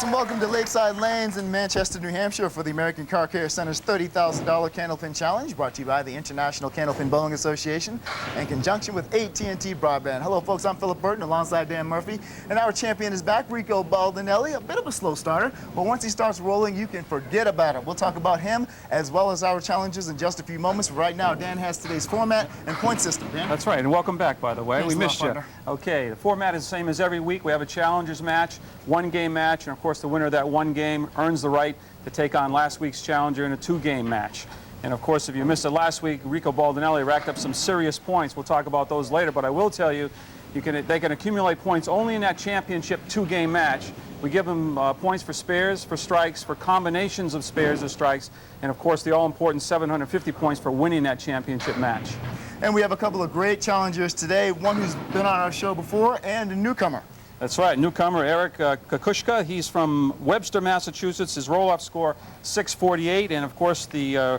folks, and welcome to Lakeside Lanes in Manchester, New Hampshire for the American Car Care Center's $30,000 Candlepin Challenge, brought to you by the International Candlepin Bowling Association in conjunction with AT&T Broadband. Hello, folks. I'm Philip Burton alongside Dan Murphy, and our champion is back, Rico Baldinelli. A bit of a slow starter, but once he starts rolling, you can forget about it. We'll talk about him as well as our challenges in just a few moments. Right now, Dan has today's format and point system. Dan? That's right, and welcome back, by the way. Thanks we missed you. partner. Okay, the format is the same as every week. We have a challengers match, one-game match, and of course the winner of that one game earns the right to take on last week's challenger in a two-game match. And of course, if you missed it last week, Rico Baldinelli racked up some serious points. We'll talk about those later, but I will tell you, they can accumulate points only in that championship two-game match. We give them points for spares, for strikes, for combinations of spares or strikes, and of course the all-important 750 points for winning that championship match. And we have a couple of great challengers today, one who's been on our show before and a newcomer. That's right, newcomer Eric Kukushka. He's from Webster, Massachusetts. His roll-off score 648, and of course the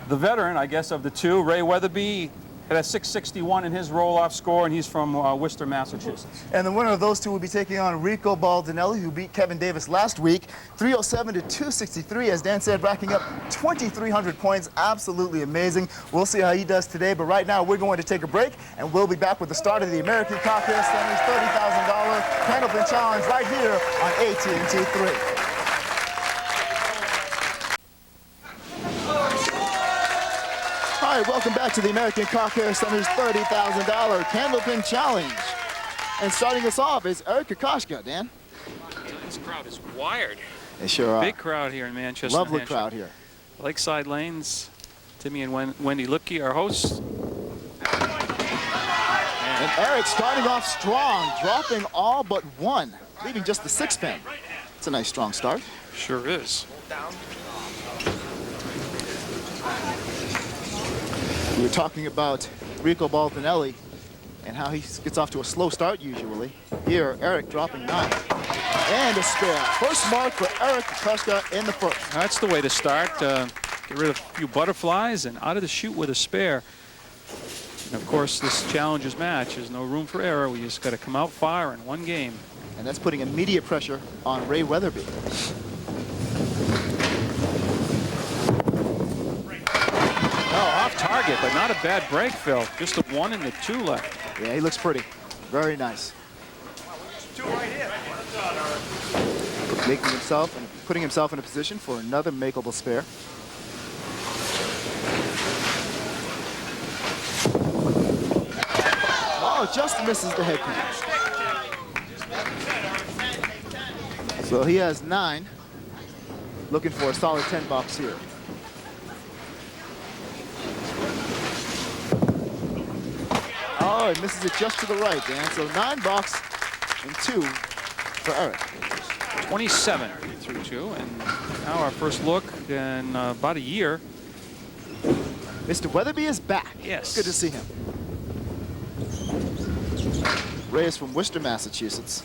veteran, I guess, of the two, Ray Weatherby, had a 661 in his roll-off score, and he's from Worcester, Massachusetts. And the winner of those two will be taking on Rico Baldinelli, who beat Kevin Davis last week, 307 to 263, as Dan said, racking up 2,300 points. Absolutely amazing. We'll see how he does today, but right now we're going to take a break, and we'll be back with the start of the American Car Care Center's $30,000 Candlepin Challenge right here on AT&T 3. All right, welcome back to the American Car Care Center's $30,000 Candlepin Challenge. And starting us off is Eric Kukushka, Dan. This crowd is wired. They sure are. Big crowd here in Manchester. Lovely crowd here. Lakeside Lanes, Timmy and Wendy Lipke, our hosts. And Eric starting off strong, dropping all but one, leaving just the 6-pin. It's a nice strong start. Sure is. We were talking about Rico Baldinelli and how he gets off to a slow start usually. Here, Eric dropping 9. And a spare. First mark for Eric Kukushka in the first. That's the way to start. Get rid of a few butterflies and out of the chute with a spare. And of course, this challenger's match, there's no room for error. We just got to come out firing one game. And that's putting immediate pressure on Ray Weatherby. Off target, but not a bad break, Phil. Just a 1 and a 2 left. Yeah, he looks pretty. Very nice. Putting himself in a position for another makeable spare. Oh, just misses the head pin. So he has 9. Looking for a solid 10 box here. Oh, he misses it just to the right, Dan. So 9 box and 2 for Eric. 27 through 2, and now our first look in about a year. Mr. Weatherby is back. Yes. Good to see him. Ray is from Worcester, Massachusetts.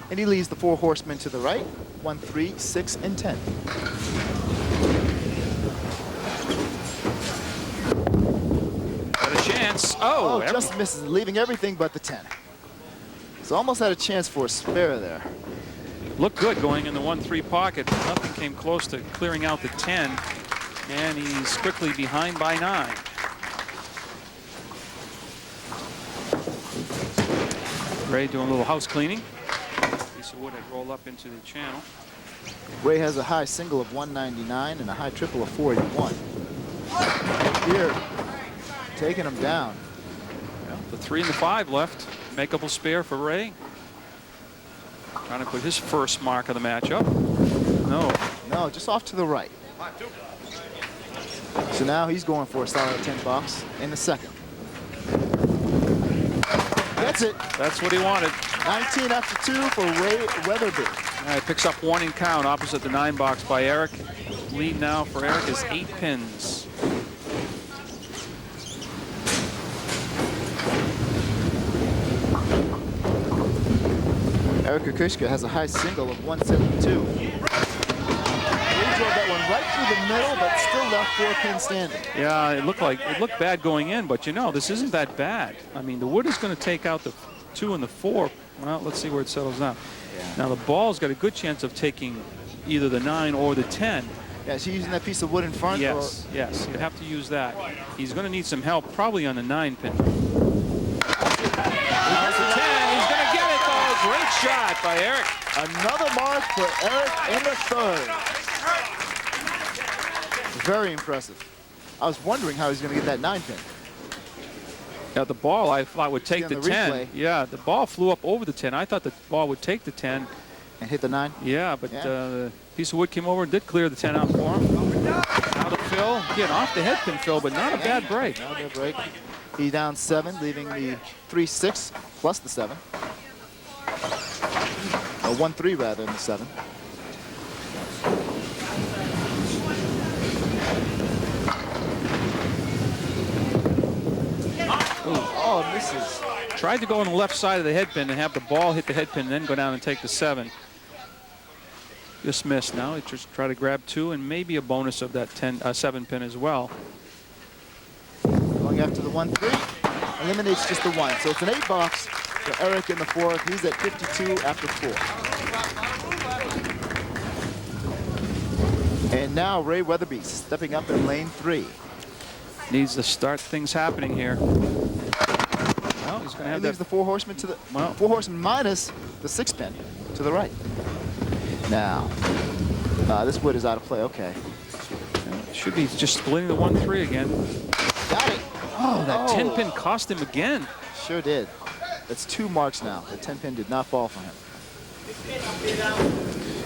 And he leaves the 4 horsemen to the right. 1, 3, 6, and 10. Oh, just misses, leaving everything but the 10. So almost had a chance for a spare there. Looked good going in the 1-3 pocket, but nothing came close to clearing out the 10. And he's quickly behind by 9. Ray doing a little house cleaning. Piece of wood had rolled up into the channel. Ray has a high single of 199 and a high triple of 481. Here, taking him down. Well, the 3 and the 5 left. Makeable spare for Ray. Trying to put his first mark of the match up. No, just off to the right. So now he's going for a solid 10 box in the second. That's it. That's what he wanted. 19 after 2 for Ray Weatherby. All right, picks up 1 in count opposite the 9 box by Eric. Lead now for Eric is 8 pins. Eric Kukushka has a high single of 172. He drove that one right through the middle, but still left 4 pins standing. Yeah, it looked bad going in, but you know, this isn't that bad. I mean, the wood is going to take out the 2 and the 4 Well, let's see where it settles down. Now the ball's got a good chance of taking either the 9 or the 10. Yeah, is he using that piece of wood in front? Yes, yes, you'd have to use that. He's going to need some help, probably on the 9 pin. There's the 10. He's going to get it, though. Great shot by Eric. Another mark for Eric in the third. Very impressive. I was wondering how he's going to get that 9 pin. Now the ball I thought would take the 10. replay. Yeah, the ball flew up over the 10. I thought the ball would take the 10. And hit the 9? Yeah, but the piece of wood came over and did clear the 10 out for him. Now to Phil. Again, off the head pin, Phil, but not a bad break. Not a bad break. He's down 7, leaving the 3-6 plus the 7. Or 1-3 rather than the 7. Oh, misses. Tried to go on the left side of the head pin and have the ball hit the head pin and then go down and take the 7. Just missed. Now he just try to grab 2 and maybe a bonus of that 7 pin as well. Going after the 1-3. Eliminates just the 1. So it's an 8 box for Eric in the 4th. He's at 52 after 4. And now Ray Weatherby stepping up in lane 3. Needs to start things happening here. Well, he's going to have leaves that. the 4 horsemen to the 4 horsemen minus the 6 pin to the right. Now, this wood is out of play. Okay. Should be just splitting the 1-3 again. Got it. Oh, that 10 pin cost him again. Sure did. That's 2 marks now. The 10 pin did not fall for him.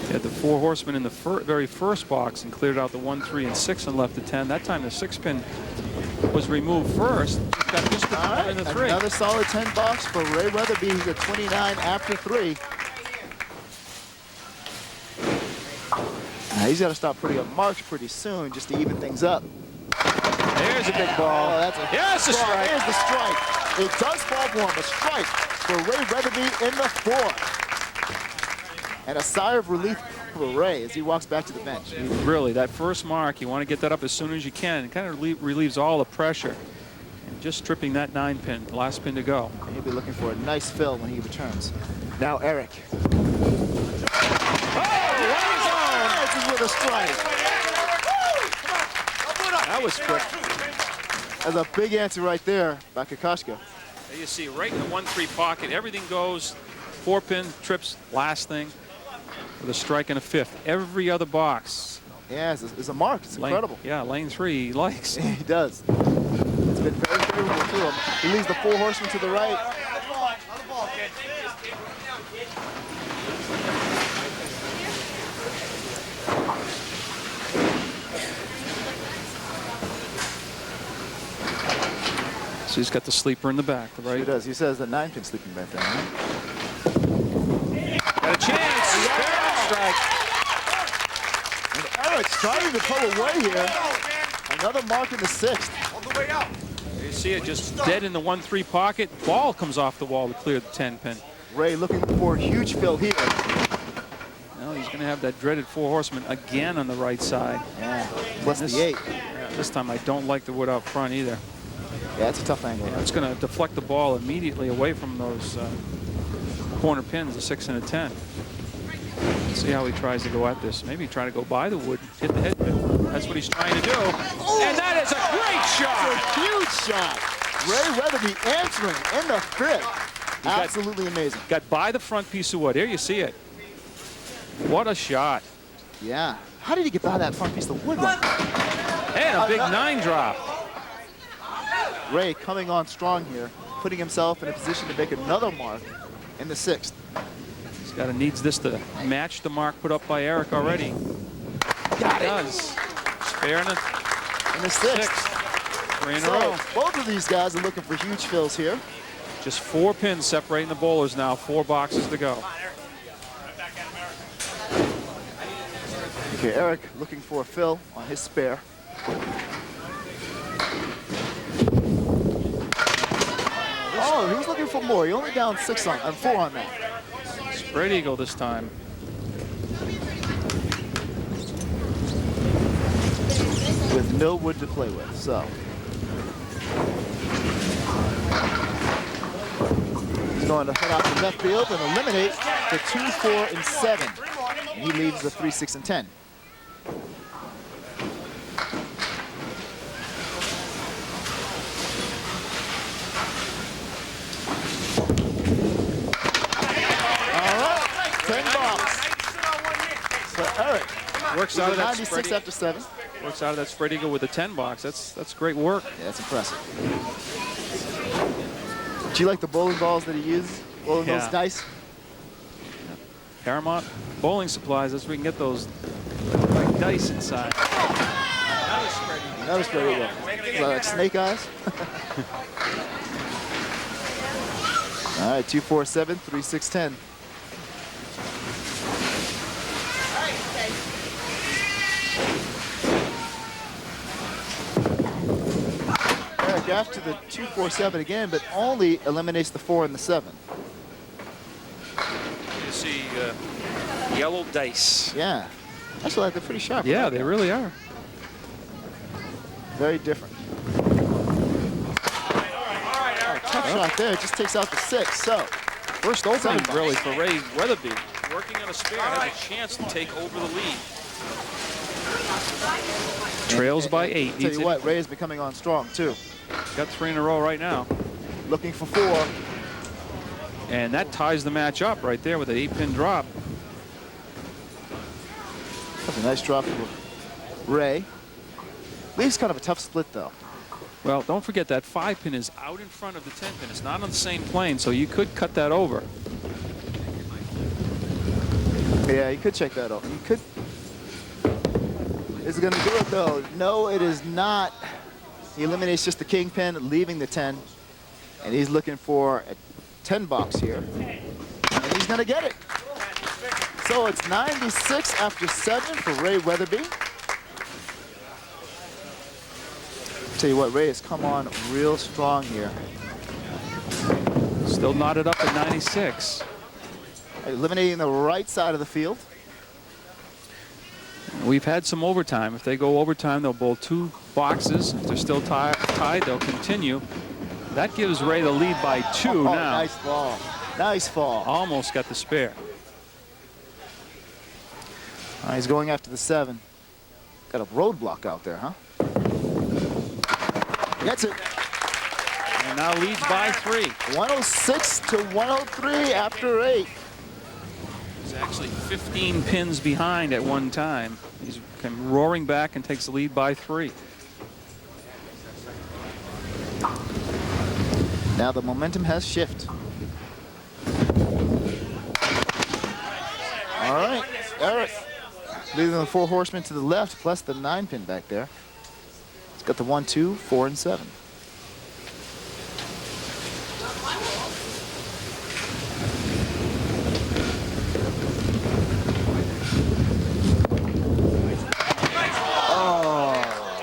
He had the 4 horsemen in the very first box and cleared out the 1, 3, and 6 and left the 10. That time the 6 pin was removed first. Got just the 1 and the 3. Another solid 10 box for Ray Weatherby. He's at 29 after 3. Now he's got to start putting up marks pretty soon just to even things up. There's a big ball. Oh, that's a strike. There's the strike. It does fall for him. A strike for Ray Weatherby in the 4th. And a sigh of relief for Ray as he walks back to the bench. Really, that first mark, you want to get that up as soon as you can. It kind of relieves all the pressure. And just tripping that 9 pin, the last pin to go. He'll be looking for a nice fill when he returns. Now Eric. This is with a strike. That was quick. That's a big answer right there by Kokoschka. There you see, right in the 1-3 pocket, everything goes. 4 pin, trips, last thing. With a strike and a 5th. Every other box. Yeah, it's a mark. It's incredible. Yeah, lane 3 he likes. He does. It's been very favorable to him. He leaves the 4 horsemen to the right. So he's got the sleeper in the back, right? He does. He says the 9 pin sleeping back there. Right? Got a chance. Strike. And Eric's trying to pull away here. Another mark in the 6th. You see it just dead in the 1-3 pocket. Ball comes off the wall to clear the 10 pin. Ray looking for a huge fill here. Now he's going to have that dreaded 4 horsemen again on the right side. Yeah, plus this, the 8. Yeah, this time I don't like the wood out front either. Yeah, it's a tough angle. Yeah, it's going to deflect the ball immediately away from those corner pins, the 6 and a 10. Let's see how he tries to go at this. Maybe try to go by the wood, hit the head pin. That's what he's trying to do. And that is a great shot. It's a huge shot. Ray Weatherby answering in the 5th. Absolutely amazing. Got by the front piece of wood. Here you see it. What a shot. Yeah. How did he get by that front piece of wood like that? And a big 9 drop. Ray coming on strong here, putting himself in a position to make another mark in the 6th. Needs this to match the mark put up by Eric already. Got it. Does. Spare in the 6th. 3 in a So row. both of these guys are looking for huge fills here. Just 4 pins separating the bowlers now. 4 boxes to go. Okay, Eric looking for a fill on his spare. Oh, he was looking for more. He only down 4 on that. Spread eagle this time. With no wood to play with, so. He's going to head out to left field and eliminate the 2, 4, and 7. And he leaves the 3, 6, and 10. All right, 10 balls for Eric. Works out of that 96 spread. after 7. Works out of that spread eagle with a 10 box. That's great work. Yeah, that's impressive. Do you like the bowling balls that he uses? Bowling those dice? Paramount bowling supplies. That's where we can get those like dice inside. Another spread eagle. Another spread eagle. Is that like snake eyes? All right, 2, 4, 7, 3, 6, 10. Eric after the 2, 4, 7 again, but only eliminates the 4 and the 7. You see yellow dice. Yeah, actually, they're pretty sharp. Yeah, they really are. Very different. Tough shot there. It just takes out the 6. So, First opening $7. really for Ray Weatherby. Working on a spare, has a chance to take over the lead. Trails by 8. Tell you what, Ray has been coming on strong too. Got 3 in a row right now. Looking for 4. And that ties the match up right there with an 8-pin drop. That's a nice drop for Ray. Leaves kind of a tough split though. Well, don't forget that 5-pin is out in front of the 10-pin. It's not on the same plane, so you could cut that over. Yeah, you could check that out. You could. Is it going to do it though? No, it is not. He eliminates just the kingpin, leaving the 10. And he's looking for a 10 box here. And he's going to get it. So it's 96 after 7 for Ray Weatherby. Tell you what, Ray has come on real strong here. Still knotted up at 96. Eliminating the right side of the field. We've had some overtime. If they go overtime, they'll bowl 2 boxes. If they're still tied, they'll continue. That gives Ray the lead by 2 now. Nice fall. Nice fall. Almost got the spare. He's going after the 7. Got a roadblock out there, huh? Gets it. And now leads by 3. 106 to 103 after 8. He's actually 15 pins behind at one time. He's come roaring back and takes the lead by 3. Now the momentum has shifted. All right, Eric. Leaving the 4 horsemen to the left, plus the 9-pin back there. He's got the 1, 2, 4, and 7.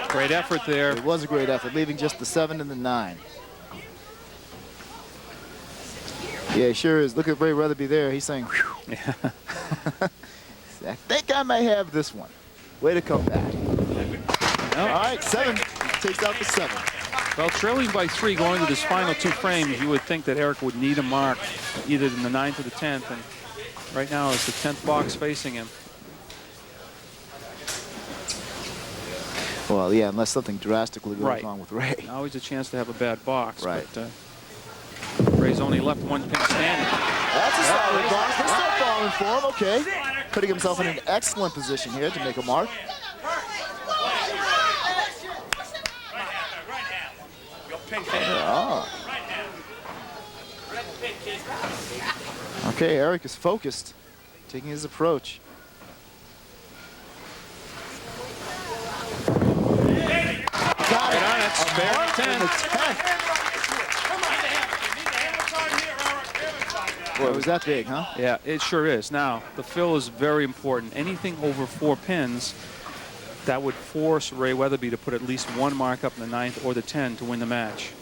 Great effort there. It was a great effort, leaving just the 7 and the 9. Yeah, he sure is. Look at Ray Weatherby there. He's saying, whew. Yeah. I think I may have this one. Way to come back. Nope. All right, 7. Takes out the 7. Well, trailing by 3 going to this final 2 frames, you would think that Eric would need a mark either in the 9th or the 10th. And right now it's the 10th box facing him. Well, yeah, unless something drastically goes wrong with Ray. Always a chance to have a bad box. Right. But Ray's only left 1 pin standing. That's a solid box. They're still falling for him. Okay. Putting himself in an excellent position here to make a mark. Ah. Okay, Eric is focused, taking his approach. Got it. On it. Spare Mark 10. in the 10th. Boy, was that big, huh? Yeah, it sure is. Now, the fill is very important. Anything over 4 pins, that would force Ray Weatherby to put at least 1 mark up in the 9th or the 10 to win the match.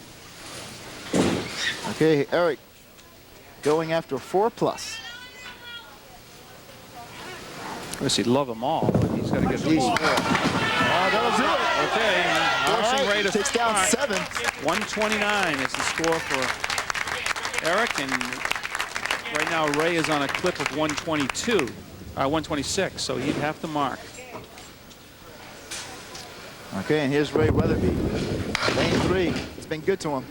Okay, Eric going after a 4+. Of course, he'd love them all, but he's got to get these. That'll do it. Okay, forcing All Ray to takes down start. 7. 129 is the score for Eric, and Right now, Ray is on a clip of 126, so he'd have to mark. Okay, and here's Ray Weatherby. Lane 3. It's been good to him.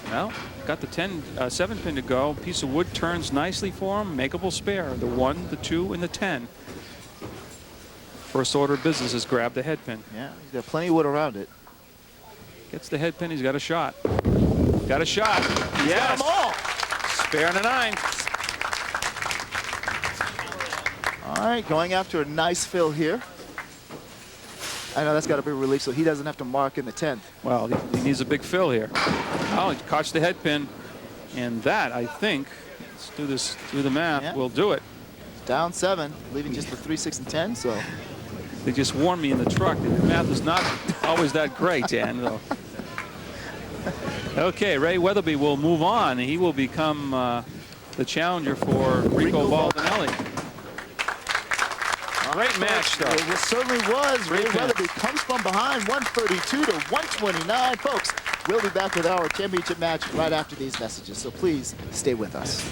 Well, got the 7-pin to go. Piece of wood turns nicely for him. Makeable spare. The 1, the 2, and the 10. First order of business is grab the head pin. Yeah, he's got plenty of wood around it. Gets the head pin. He's got a shot. Got a shot. He's got them all. Spare and a 9. All right, going after a nice fill here. I know that's got to be a relief, so he doesn't have to mark in the 10th. Well, he needs a big fill here. Oh, he caught the head pin. And that, I think, let's do this, do the math, Yeah. we'll do it. Down 7, leaving just the 3, 6, and 10, so. They just warned me in the truck that the math is not always that great, Dan, though. Okay, Ray Weatherby will move on. He will become the challenger for Rico Baldinelli. Great match, though. It certainly was. Ray Great Weatherby match. comes from behind, 132 to 129. Folks, we'll be back with our championship match right after these messages, so please stay with us.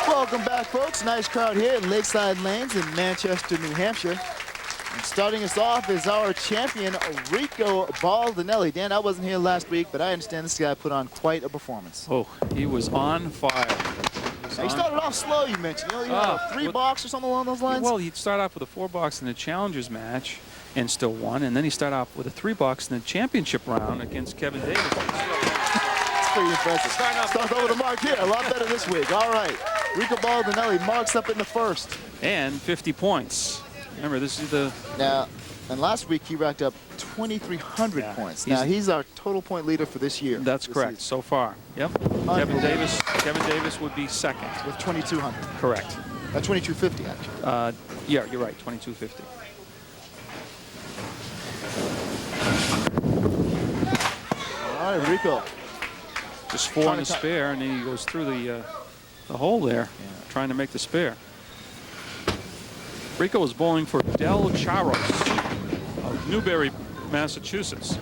Welcome back, folks. Nice crowd here at Lakeside Lanes in Manchester, New Hampshire. And starting us off is our champion, Rico Baldinelli. Dan, I wasn't here last week, but I understand this guy put on quite a performance. Oh, he was on fire. Now, he started off slow, you mentioned. You know, a 3-box or something along those lines? Well, he'd start off with a 4-box in the challengers match and still won, and then he started off with a 3-box in the championship round against Kevin Davis. That's pretty impressive. Starts over the mark here. A lot better this week. All right. Rico Baldinelli marks up in the first. And 50 points. Remember, this is the... Now, and last week he racked up 2,300 points. Now, he's our total point leader for this year. That's correct, so far. Yep. Kevin Davis would be second. With 2,200. Correct. 2,250, actually. Yeah, you're right, 2250. All right, Rico. Just 4 on the spare, and then he goes through the hole there, trying to make the spare. Rico was bowling for Del Charos of Newbury, Massachusetts.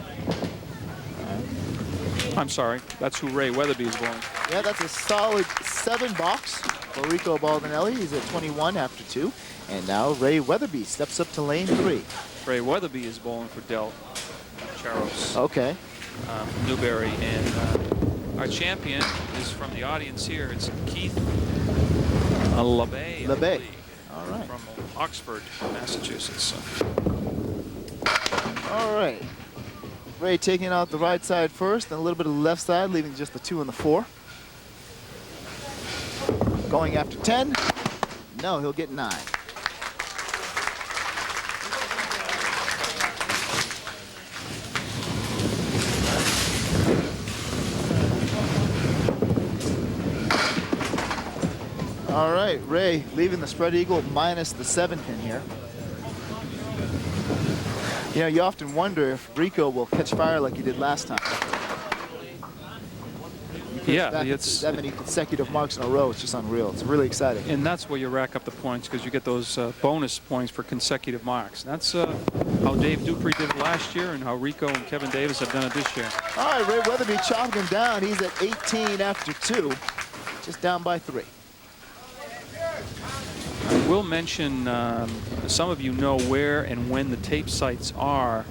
I'm sorry, that's who Ray Weatherby is bowling. Yeah, that's a solid 7-box for Rico Baldinelli. He's at 21 after 2. And now Ray Weatherby steps up to lane 3. Ray Weatherby is bowling for Del Charos. Okay. From Newbury, and our champion is from the audience here. It's Keith LeBay. LeBay. All right. From Oxford, Massachusetts. All right. Ray taking out the right side first, then a little bit of the left side, leaving just the 2 and the 4. Going after 10. No, he'll get 9. All right, Ray leaving the spread eagle minus the 7-pin here. You know, you often wonder if Rico will catch fire like he did last time. Yeah, it's that many consecutive marks in a row. It's just unreal. It's really exciting. And that's where you rack up the points, because you get those bonus points for consecutive marks. That's how Dave Dupree did it last year, and how Rico and Kevin Davis have done it this year. All right, Ray Weatherby chopping him down. He's at 18 after 2, just down by 3. I will mention, some of you know where and when the tape sites are.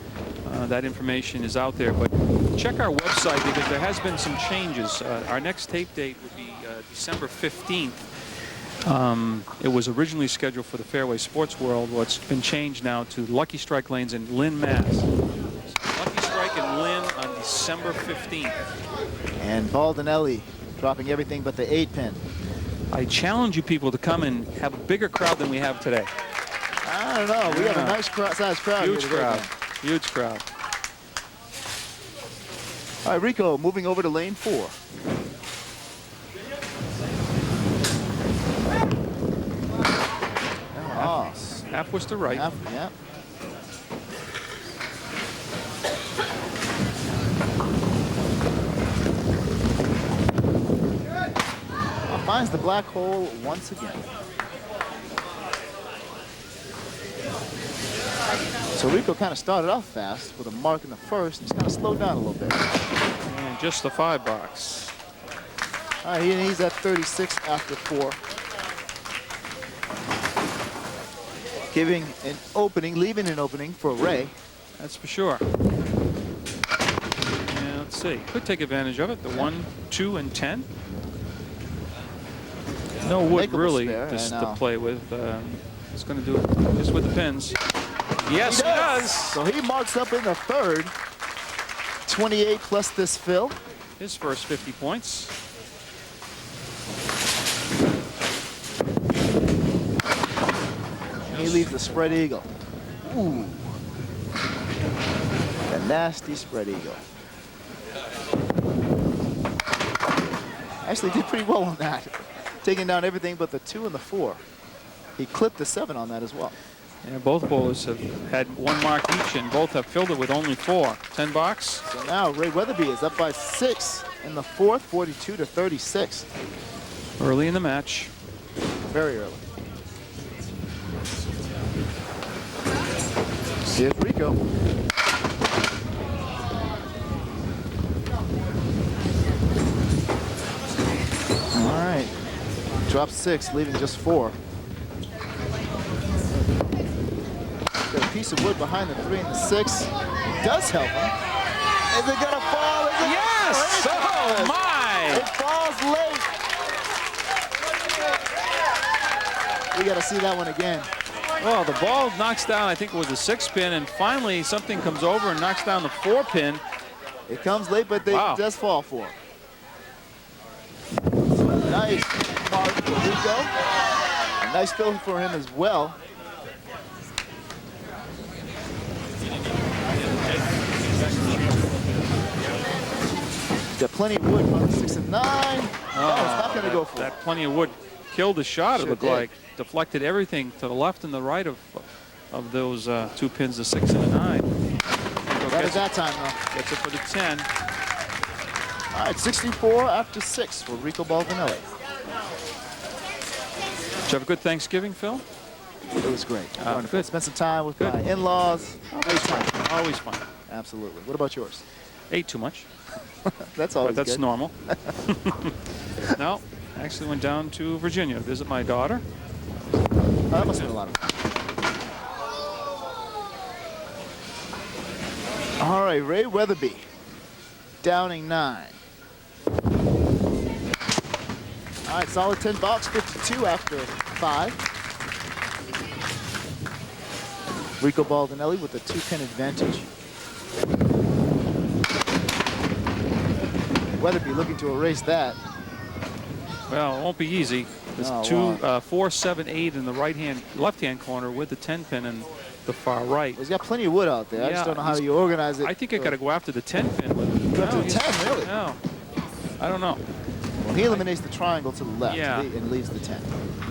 That information is out there, but check our website, because there has been some changes. Our next tape date would be December 15th. It was originally scheduled for the Fairway Sports World. Well, it's been changed now to Lucky Strike Lanes in Lynn, Mass. So Lucky Strike in Lynn on December 15th. And Baldinelli dropping everything but the 8-pin. I challenge you people to come and have a bigger crowd than we have today. I don't know. We have a nice sized crowd Huge here today, crowd. man. Huge crowd. All right, Rico moving over to lane 4. Half was to right. Yeah. Finds the black hole once again. So Rico kind of started off fast with a mark in the first. He's kind of slowed down a little bit. And just the 5 box. All right, he's at 36 after 4. Giving an opening, leaving an opening for Ray. That's for sure. Yeah, let's see. Could take advantage of it. The 1, 2, and 10. No wood Makeable really spare, to play with. It's going to do it just with the pins. Yes, he does. So he marks up in the third. 28 plus this fill. His first 50 points. He leaves the spread eagle. Ooh. A nasty spread eagle. Actually did pretty well on that. Taking down everything but the 2 and the 4. He clipped the 7 on that as well. Yeah, both bowlers have had 1 mark each, and both have filled it with only 4. 10 box. So now Ray Weatherby is up by 6 in the 4th, 42 to 36. Early in the match. Very early. Here's Rico. All right. Drops 6, leaving just 4. Got a piece of wood behind the 3 and the 6. Does help him. Is it gonna fall? Is it? Yes! Oh my! It falls late. We gotta see that one again. Well, the ball knocks down, I think it was the 6 pin, and finally something comes over and knocks down the 4 pin. It comes late, but it does fall for him. Nice mark for Rico. A nice fill for him as well. He's got plenty of wood from the 6 and 9. No, it's not going to go for it. That plenty of wood killed the shot, it looked like. Deflected everything to the left and the right of those 2 pins, the 6 and the 9. That is that time, though. Gets it for the 10. All right, 64 after 6 for Rico Baldinelli. Did you have a good Thanksgiving, Phil? It was great. Good. Spent some time with my in-laws. Great time. Always fun. Absolutely. What about yours? Ate too much. That's always But that's good. normal. No, actually went down to Virginia to visit my daughter. That must have been a lot of fun. All right, Ray Weatherby. Downing 9. All right, solid 10 box, 52 after 5. Rico Baldinelli with a 2-pin advantage. Weatherby looking to erase that. Well, it won't be easy. There's 4, 7, 8 in the left-hand corner with the 10 pin in the far right. Well, he's got plenty of wood out there. I just don't know how you organize it. I think I got to go after the 10 pin. Go after the 10, really? No, I don't know. Well, he eliminates the triangle to the left and leaves the 10.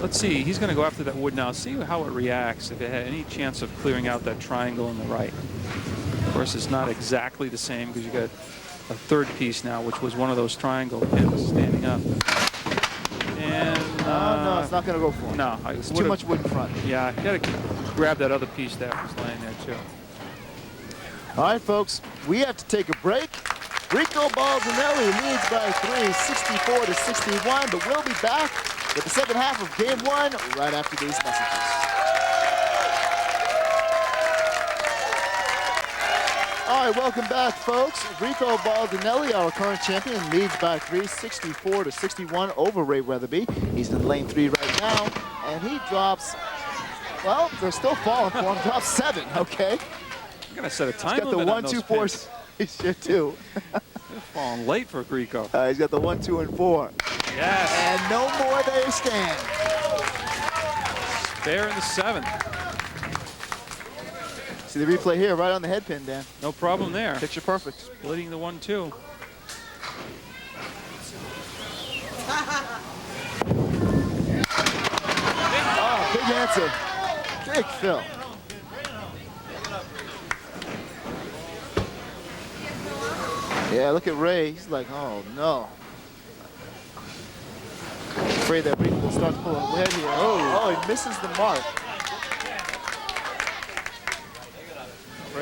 Let's see. He's going to go after that wood now. See how it reacts. If it had any chance of clearing out that triangle on the right. Of course, it's not exactly the same because you got a 3rd piece now, which was one of those triangle pins standing up. And no, it's not going to go for him. No, it's too much wood in front. Yeah, you got to grab that other piece that was laying there too. All right, folks, we have to take a break. Rico Baldinelli leads by 3, 64 to 61, but we'll be back with the second half of Game 1 right after these messages. All right, welcome back, folks. Rico Baldinelli, our current champion, leads by 3, 64 to 61 over Ray Weatherby. He's in lane 3 right now, and he drops, well, they're still falling for him, drops 7, okay? I'm going to set a time limit on those pins. He's got the 1, 2, 4, he should too. They're falling late for Rico. He's got the 1, 2, and 4. Yes. And no more they stand. Spare in the 7th. See the replay here, right on the head pin, Dan. No problem there. Picture perfect. Splitting the 1, 2. Oh, big answer. Big fill. Yeah, look at Ray. He's like, oh no. Afraid that Rico will start to pull a head here. Oh, he misses the mark.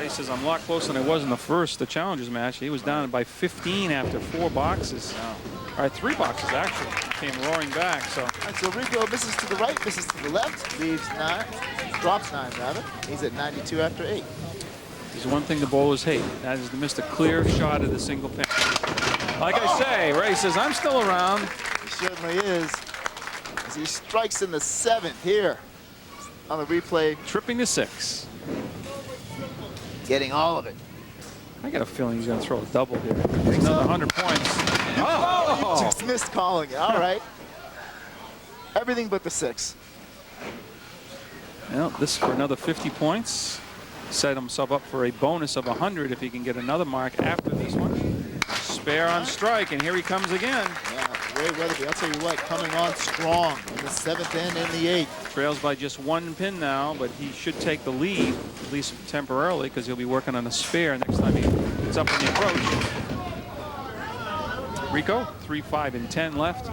Ray says, I'm a lot closer than I was in the challengers match. He was down by 15 after 4 boxes. All right, 3 boxes actually. Came roaring back. So. All right, so Rico misses to the right, misses to the left, leaves 9, drops 9 rather. He's at 92 after 8. There's one thing the bowlers hate. That is to miss a clear shot at the single pin. Like I say, Ray says, I'm still around. He certainly is. As he strikes in the 7th here on the replay. Tripping to 6. Getting all of it. I got a feeling he's going to throw a double here. Think Another so? 100 points. Oh, you just missed calling it. All right. Everything but the 6. Well, this for another 50 points. Set himself up for a bonus of 100 if he can get another mark after this one. Spare on strike, and here he comes again. Yeah, Ray Weatherby, I'll tell you what, coming on strong in the 7th and in the 8th. Trails by just 1 pin now, but he should take the lead, at least temporarily, because he'll be working on a spare next time he gets up in the approach. Rico, 3, 5, and 10 left.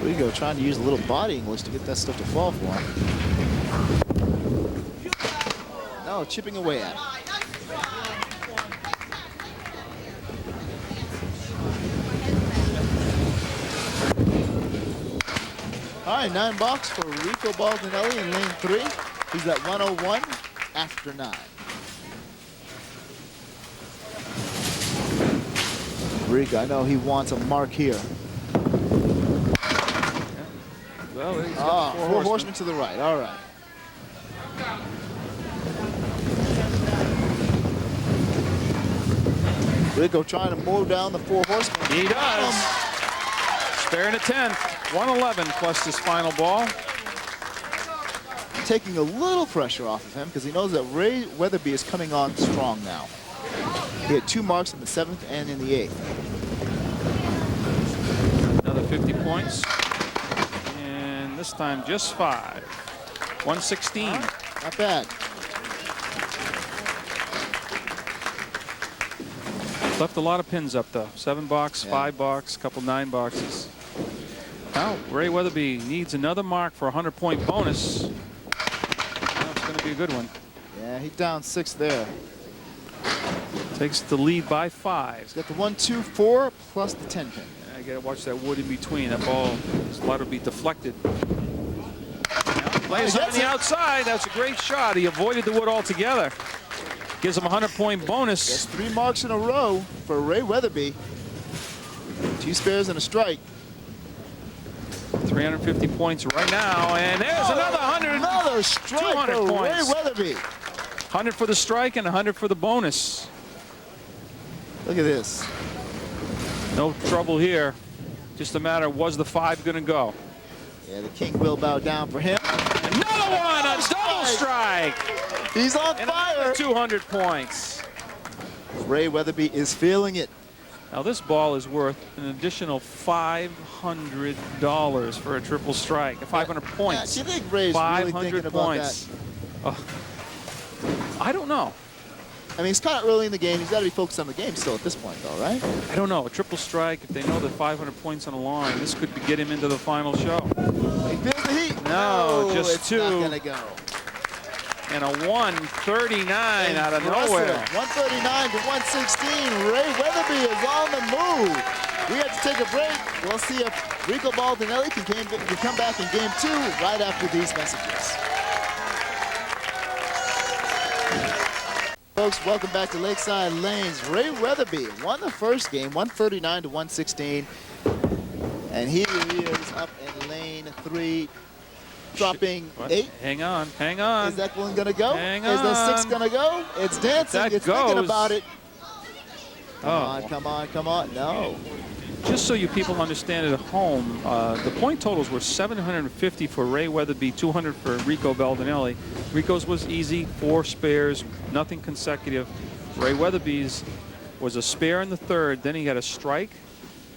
Rico trying to use a little body English to get that stuff to fall for him. No, chipping away at it. All right, 9 box for Rico Baldinelli in lane 3. He's at 101 after 9. Rico, I know he wants a mark here. Well, he's got 4 horsemen to the right. All right. Rico trying to mow down the 4 horsemen. He does. Spare in a 10th. 111 plus his final ball. Taking a little pressure off of him because he knows that Ray Weatherby is coming on strong now. He had 2 marks in the 7th and in the 8th. Another 50 points. And this time just 5. 116. Not bad. Left a lot of pins up though. 7 box, 5 box, couple 9 boxes. Now Ray Weatherby needs another mark for a 100-point bonus. Now it's going to be a good one. Yeah, he's down 6 there. Takes the lead by 5. He's got the 1, 2, 4 plus the 10 pin. I got to watch that wood in between. That ball, his lot will be deflected. Now, plays on the outside. That's a great shot. He avoided the wood altogether. Gives him a 100-point bonus. That's 3 marks in a row for Ray Weatherby. 2 spares and a strike. 350 points right now, and there's another 100. Another strike 200 for points. Ray Weatherby. 100 for the strike and 100 for the bonus. Look at this. No trouble here. Just a matter of was the 5 going to go? Yeah, the king will bow down for him. Another one, a double strike. He's on And fire. another 200 points. Ray Weatherby is feeling it. Now this ball is worth an additional $500 for a triple strike. 500 points. Yeah, do you think Ray's really thinking about that? I don't know. I mean, it's kind of early in the game. He's got to be focused on the game still at this point, though, right? I don't know. A triple strike, if they know that 500 points on the line, this could get him into the final show. He feels the heat. No, just it's 2. Not gonna go. And a 139 out of nowhere. 139 to 116. Ray Weatherby is on the move. We have to take a break. We'll see if Rico Baldinelli can come back in game 2 right after these messages. Folks, welcome back to Lakeside Lanes. Ray Weatherby won the first game, 139 to 116. And here he is up in lane 3, dropping 8. Hang on, hang on. Is that one gonna go? Hang Is the 6 on. gonna go? It's dancing. That It's goes. thinking about it. Come Oh. on, come on, come on. No. Just so you people understand at home, the point totals were 750 for Ray Weatherby, 200 for Rico Baldinelli. Rico's was easy, 4 spares, nothing consecutive. Ray Weatherby's was a spare in the 3rd, then he had a strike,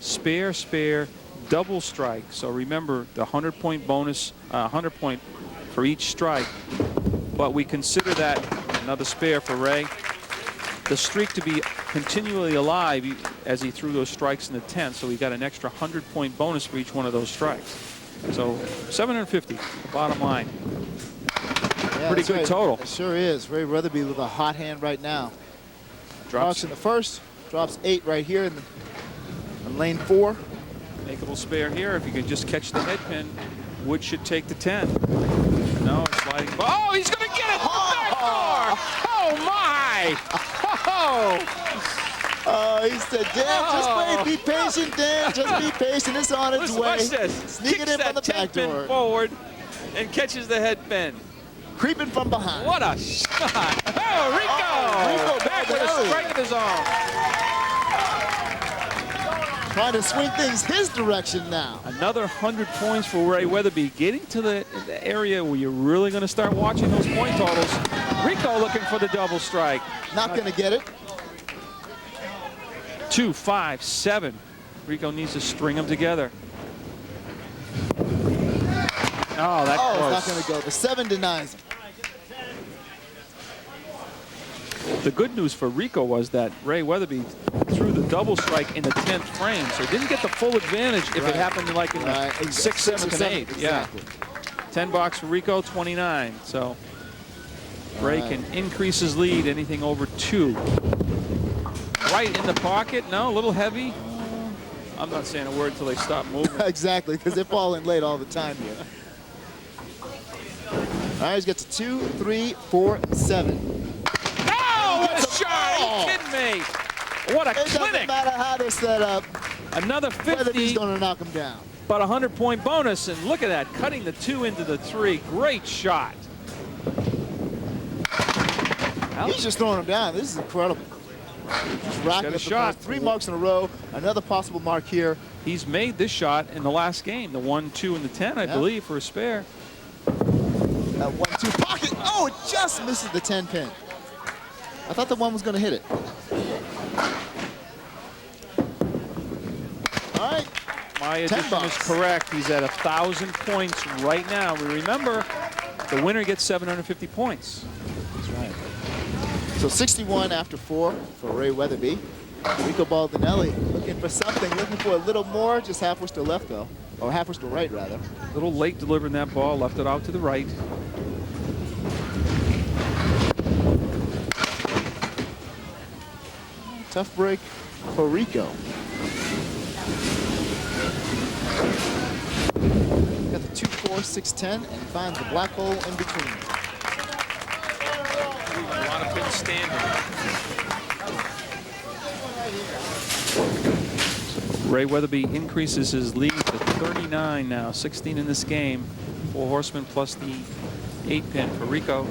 spare, spare, double strike. So remember the 100-point bonus, 100-point for each strike. But we consider that another spare for Ray. The streak to be continually alive as he threw those strikes in the 10th, so he got an extra 100-point bonus for each one of those strikes. So 750, the bottom line. Yeah, pretty that's good right. total. It sure is. Ray Weatherby with a hot hand right now. Drops in the first, drops 8 right here in lane 4. Makeable spare here. If you can just catch the head pin, Wood should take the 10. No, it's sliding. Oh, he's going to get it! Backdoor! Oh, my! Oh, he said, Dan, just wait, be patient, Dan, just be patient, it's on its Listen, way. watch this. Sneak it Kicks in from the that 10 back pin door. forward and catches the head pin. Creeping from behind. What a shot! Oh, Rico! Rico back with a Baldelli. strike of his own. Trying to swing things his direction now. Another 100 points for Ray Weatherby, getting to the area where you're really going to start watching those point totals. Rico looking for the double strike. Not going to get it. 2, 5, 7. Rico needs to string them together. Oh, that's Oh, close. it's not going to go. The 7 denies him. The good news for Rico was that Ray Weatherby threw the double strike in the 10th frame, so he didn't get the full advantage if Right. it happened like in the 6th, 7th, and 8th. Exactly. Yeah. 10 bucks for Rico, 29. So Ray can increase his lead anything over 2. Right in the pocket. No, a little heavy. I'm not saying a word until they stop moving. Exactly, because they're falling late all the time here. All right, he's got to 2, 3, 4, and 7. Oh, what a shot! Are you kidding me? What a It doesn't clinic! matter how they're set up. Another Weatherby's 50, going to knock him down. but a 100-point bonus. And look at that, cutting the 2 into the 3. Great shot. He's just throwing him down. This is incredible. Just racking got a up the shot. points. 3 marks in a row. Another possible mark here. He's made this shot in the last game, the 1, 2, and the 10, I believe, for a spare. That 1-2 pocket. Oh, it just misses the 10 pin. I thought the 1 was going to hit it. All right. My addition is correct. He's at 1,000 points right now. We remember the winner gets 750 points. That's right. So 61 after 4 for Ray Weatherby. Rico Baldelli looking for something, looking for a little more. Just half-wish to left, though. Or half-wish to right, rather. A little late delivering that ball, left it out to the right. Tough break for Rico. Got the 2, 4, 6, 10, and finds the black hole in between. A lot of pins standing. Ray Weatherby increases his lead to 39 now, 16 in this game. 4 horsemen plus the 8 pin for Rico.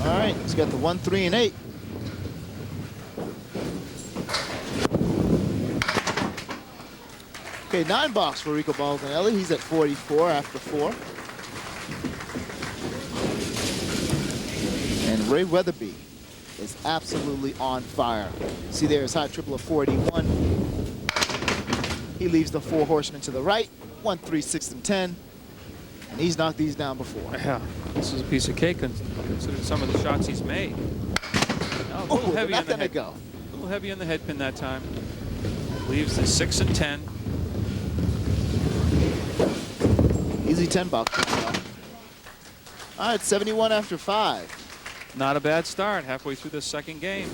All right, he's got the 1, 3, and 8. Okay, 9 bucks for Rico Baldelli. He's at 44 after 4. And Ray Weatherby is absolutely on fire. See there, his high triple of 481. He leaves the 4 horsemen to the right. 1, 3, 6, and 10. And he's knocked these down before. Yeah, this is a piece of cake considering some of the shots he's made. Now, a little heavy not on the gonna head. go. A little heavy on the head pin that time. Leaves the 6 and 10. Easy 10 bucks. All right, 71 after 5. Not a bad start halfway through the second game.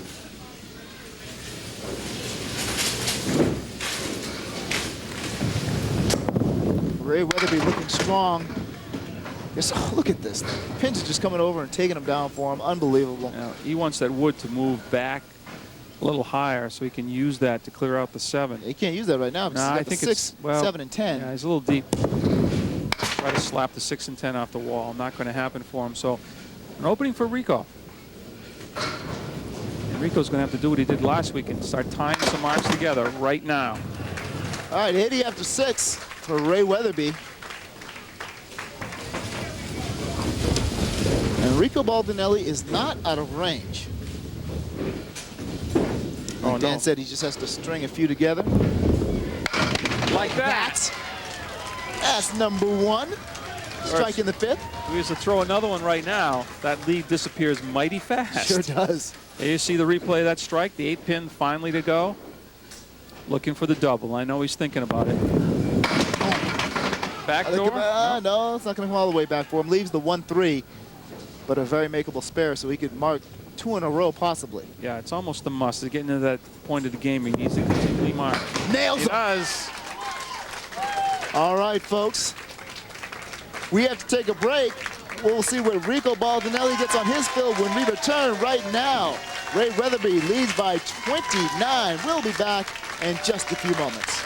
Ray Weatherby looking strong. Yes, oh, look at this. Pins are just coming over and taking him down for him. Unbelievable. Now, he wants that wood to move back a little higher so he can use that to clear out the 7. He can't use that right now because Nah, he's I got think the 6, it's, well, 7, and 10. Yeah, he's a little deep. Try to slap the 6 and 10 off the wall. Not going to happen for him. So an opening for Rico. And Rico's going to have to do what he did last week and start tying some marks together right now. All right, 80 after 6 for Ray Weatherby. And Rico Baldelli is not out of range. Oh, Dan no. said he just has to string a few together. Like that. That's number 1. Strike in the 5th. If he was to throw another one right now, that lead disappears mighty fast. Sure does. There you see the replay of that strike, the 8 pin finally to go. Looking for the double. I know he's thinking about it. Backdoor? No, it's not going to come all the way back for him. Leaves the 1-3, but a very makeable spare, so he could mark 2 in a row possibly. Yeah, it's almost a must. He's getting to that point of the game. He needs to continually mark. Nails He him. does. All right, folks. We have to take a break. We'll see what Rico Baldinelli gets on his fill when we return right now. Ray Weatherby leads by 29. We'll be back in just a few moments.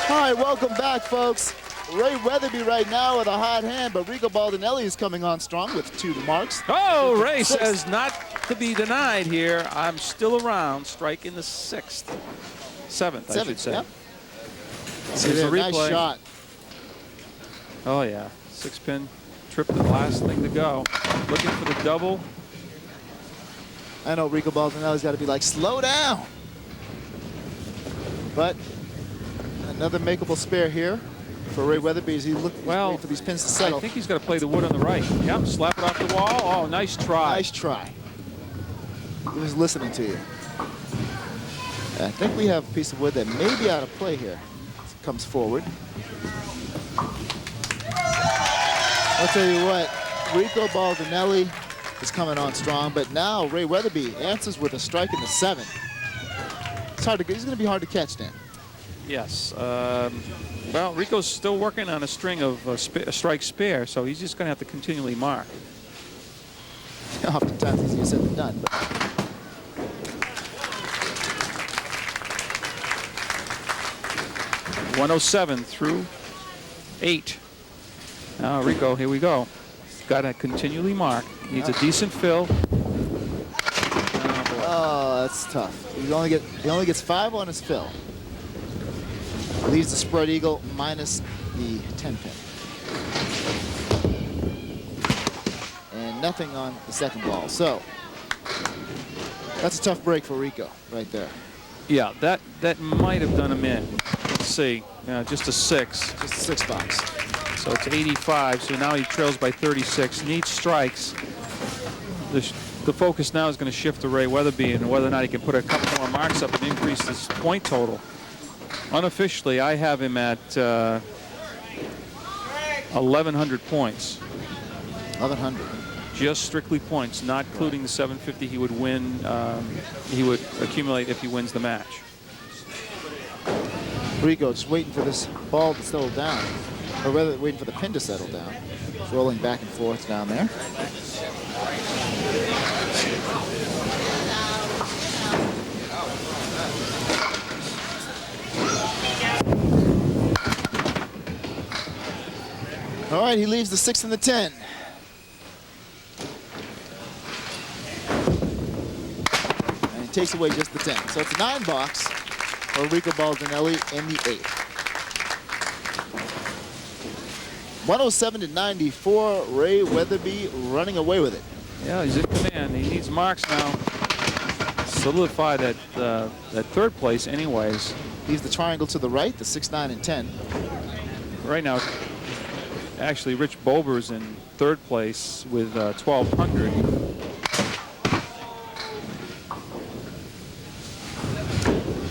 All right, welcome back, folks. Ray Weatherby right now with a hot hand, but Rico Baldinelli is coming on strong with 2 marks. Oh, Ray says not to be denied here. I'm still around, striking the 6th. 7th, I should say. Yep. Here's the replay. Nice shot. Oh, yeah. 6-pin, trip the last thing to go. Looking for the double. I know Rico Baldinelli's got to be like, slow down. But another makeable spare here for Ray Weatherby as he looks for these pins to settle. I think he's got to play the wood on the right. Yep, slap it off the wall. Oh, nice try. Nice try. He was listening to you. I think we have a piece of wood that may be out of play here. Comes forward. I'll tell you what, Rico Baldinelli is coming on strong, but now Ray Weatherby answers with a strike in the 7. It's hard to. He's going to be hard to catch, Dan. Yes. Well, Rico's still working on a string of a strike spare, so he's just going to have to continually mark. Oftentimes easier said than done. But 107 through 8. Now Rico, here we go. Got to continually mark. Needs a decent fill. Oh, that's tough. He only gets 5 on his fill. Leaves the spread eagle minus the 10 pin. And nothing on the second ball. So that's a tough break for Rico right there. Yeah, that might have done him in. Let's see. Just a 6. Just a 6 box. So it's 85. So now he trails by 36. Needs strikes. The focus now is going to shift to Ray Weatherby and whether or not he can put a couple more marks up and increase this point total. Unofficially, I have him at 1,100 points. 1,100. Just strictly points, not including the 750 he would win. He would accumulate if he wins the match. Rico just waiting for this ball to settle down, or rather waiting for the pin to settle down. It's rolling back and forth down there. All right, he leaves the 6 and the 10. And he takes away just the 10. So it's a 9 box for Rico Baldinelli in the 8th. 107 to 94. Ray Weatherby running away with it. Yeah, he's in command. He needs marks now. Solidify that third place anyways. Leaves the triangle to the right, the 6, 9, and 10. Right now, actually, Rich Bober's in third place with 1,200.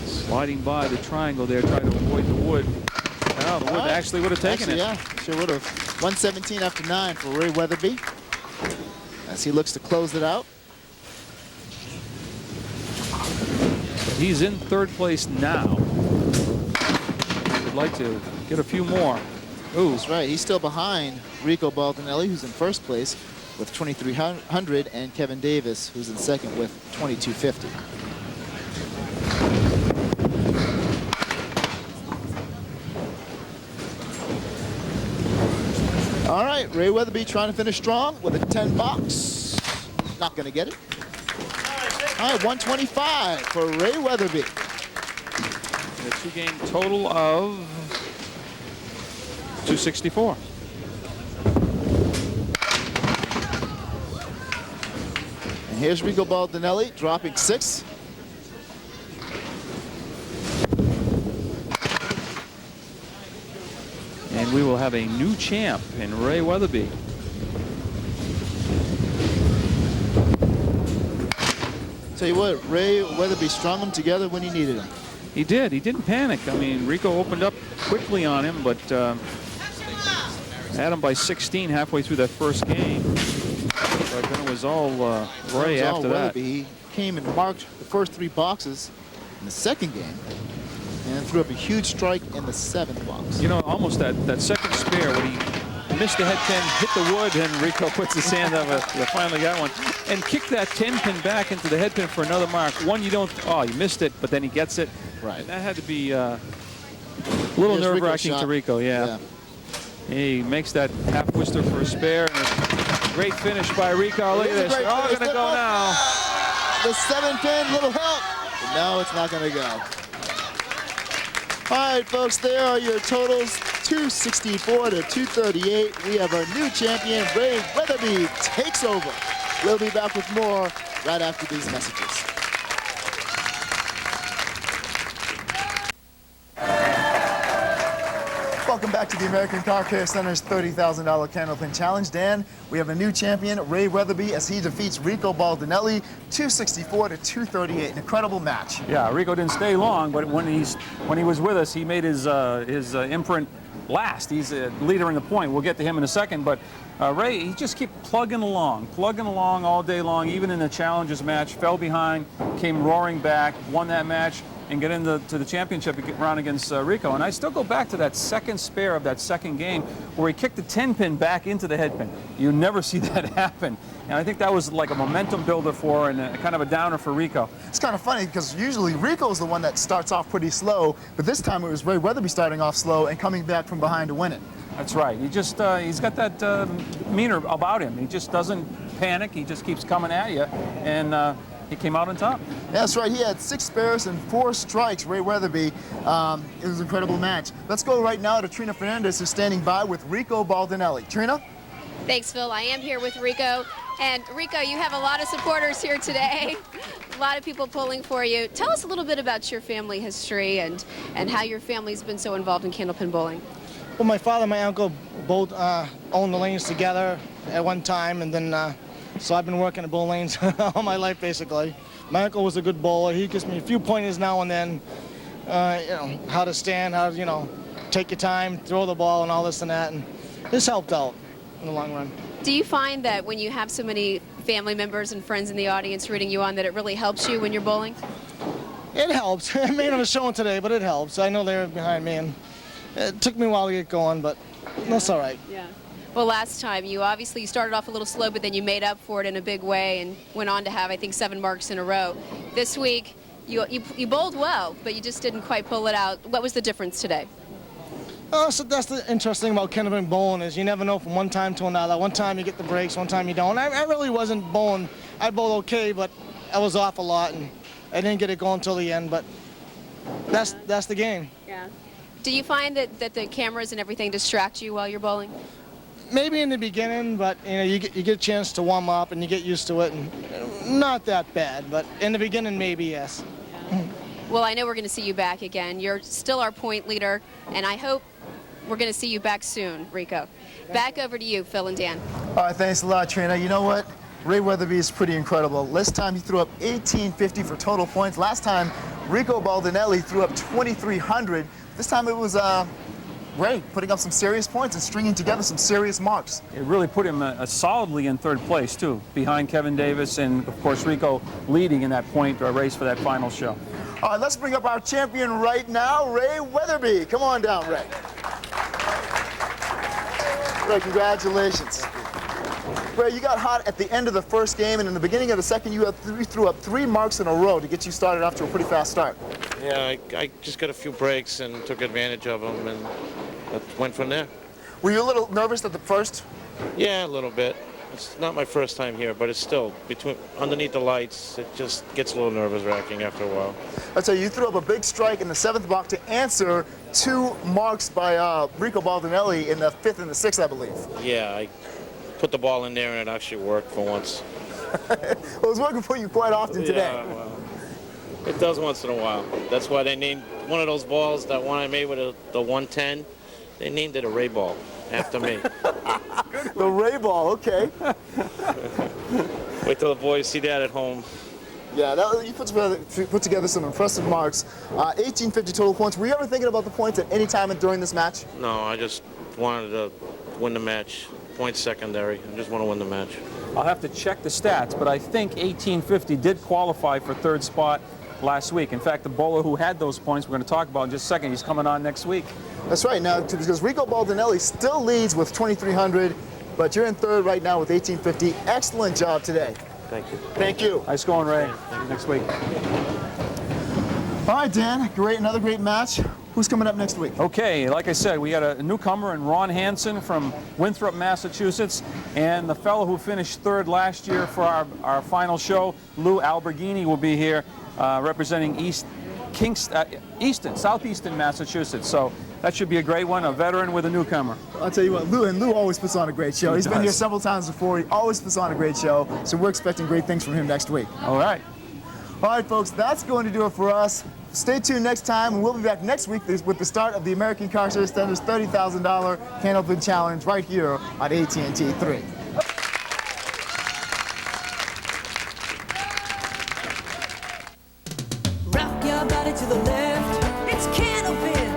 Sliding by the triangle there, trying to avoid the wood. Oh, the wood actually would have taken it. Yeah, sure would have. 117 after 9 for Ray Weatherby as he looks to close it out. He's in third place now. Would like to get a few more. Ooh. That's right. He's still behind Rico Baldinelli, who's in first place with 2,300, and Kevin Davis, who's in second with 2,250. All right, Ray Weatherby trying to finish strong with a 10 box. Not going to get it. All right, 125 for Ray Weatherby. A 2-game total of 264. And here's Rico Baldinelli dropping 6. And we will have a new champ in Ray Tell you what, Ray Weatherby strung them together when he needed them. He did. He didn't panic. I mean, Rico opened up quickly on him, but had him by 16 halfway through that first game. But then it was all Ray after that. He came and marked the first 3 boxes in the second game and then threw up a huge strike in the 7th box. You know, almost that second spare when he missed the head pin, hit the wood, and Rico puts his hand up. He finally got one. And kicked that 10 pin back into the head pin for another mark. One you don't, you missed it, but then he gets it. Right. And that had to be a little nerve-wracking to Rico, yeah. He makes that half twister for a spare. And a great finish by Rico. Look at this. They're all going to go now. The 7 pin, little help. But no, it's not going to go. All right, folks, there are your totals. 264 to 238. We have our new champion, Ray Weatherby, takes over. We'll be back with more right after these messages. Welcome back to the American Car Care Center's $30,000 Candlepin Challenge. Dan, we have a new champion, Ray Weatherby, as he defeats Rico Baldinelli, 264 to 238. An incredible match. Yeah, Rico didn't stay long, but when he was with us, he made his imprint last. He's a leader in the point. We'll get to him in a second, but Ray, he just kept plugging along all day long, even in the challenges match. Fell behind, came roaring back, won that match, and get into the championship round against Rico. And I still go back to that second spare of that second game where he kicked the 10 pin back into the head pin. You never see that happen. And I think that was like a momentum builder for and kind of a downer for Rico. It's kind of funny because usually Rico's the one that starts off pretty slow, but this time it was Ray Weatherby starting off slow and coming back from behind to win it. That's right. He just he's got that demeanor about him. He just doesn't panic. He just keeps coming at you, and he came out on top. Yeah, that's right. He had 6 spares and 4 strikes, Ray Weatherby. It was an incredible match. Let's go right now to Trina Fernandez, who's standing by with Rico Baldinelli. Trina? Thanks, Phil. I am here with Rico. And Rico, you have a lot of supporters here today. A lot of people pulling for you. Tell us a little bit about your family history and how your family's been so involved in Candlepin bowling. Well, my father and my uncle both owned the lanes together at one time, and then so I've been working at bowl lanes all my life, basically. My uncle was a good bowler. He gives me a few pointers now and then, you know, how to stand, how to, you know, take your time, throw the ball, and all this and that, and this helped out in the long run. Do you find that when you have so many family members and friends in the audience rooting you on, that it really helps you when you're bowling? It helps. I may not have shown today, but it helps. I know they're behind me, and it took me a while to get going, but that's all right. Yeah. Well, last time you started off a little slow, but then you made up for it in a big way and went on to have, I think, 7 marks in a row. This week, you bowled well, but you just didn't quite pull it out. What was the difference today? So that's the interesting about Candlepin bowling is you never know from one time to another. One time you get the breaks, one time you don't. I really wasn't bowling. I bowled okay, but I was off a lot, and I didn't get it going until the end. But that's the game. Yeah. Do you find that the cameras and everything distract you while you're bowling? Maybe in the beginning, but you know you get a chance to warm up and you get used to it, and not that bad. But in the beginning, maybe yes. Well, I know we're going to see you back again. You're still our point leader, and I hope we're going to see you back soon, Rico. Back over to you, Phil and Dan. All right, thanks a lot, Trina. You know what? Ray Weatherby is pretty incredible. This time he threw up 1850 for total points. Last time, Rico Baldinelli threw up 2300. This time it was Ray putting up some serious points and stringing together some serious marks. It really put him solidly in 3rd place, too, behind Kevin Davis and, of course, Rico leading in that point race for that final show. All right, let's bring up our champion right now, Ray Weatherby. Come on down, Ray. Ray, congratulations. Ray, you got hot at the end of the first game, and in the beginning of the second, you threw up 3 marks in a row to get you started off to a pretty fast start. Yeah, I just got a few breaks and took advantage of them, and went from there. Were you a little nervous at the first? Yeah, a little bit. It's not my first time here, but it's still underneath the lights. It just gets a little nervous-wracking after a while. I'll tell you threw up a big strike in the 7th box to answer 2 marks by Rico Baldinelli in the 5th and the 6th, I believe. Yeah, I put the ball in there, and it actually worked for once. Well, it was working for you quite often today. Yeah, well, it does once in a while. That's why they named one of those balls, that one I made with the 110, they named it a Ray ball after me. The Ray ball, okay. Wait till the boys see that at home. Yeah, you put together some impressive marks. 1850 total points. Were you ever thinking about the points at any time during this match? No, I just wanted to win the match. Points secondary. I just want to win the match. I'll have to check the stats, but I think 1850 did qualify for third spot last week. In fact, the bowler who had those points, we're going to talk about in just a second, he's coming on next week. That's right. Now, because Rico Baldinelli still leads with 2,300, but you're in third right now with 1850. Excellent job today. Thank you. Thank you. Nice going, Ray. Next week. All right, Dan. Another great match. Who's coming up next week? Okay, like I said, we got a newcomer in Ron Hansen from Winthrop, Massachusetts, and the fellow who finished third last year for our final show, Lou Alberghini, will be here representing Southeastern Massachusetts. So that should be a great one, a veteran with a newcomer. I'll tell you what, Lou always puts on a great show. He's been here several times before. He always puts on a great show, so we're expecting great things from him next week. All right. All right, folks, that's going to do it for us. Stay tuned next time, and we'll be back next week with the start of the American Car Show Standards $30,000 Candlepin Challenge right here on AT&T 3. Rock your body to the left, it's Candlepin.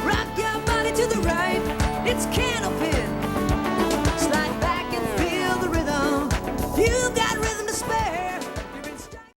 Rock your body to the right, it's Candlepin.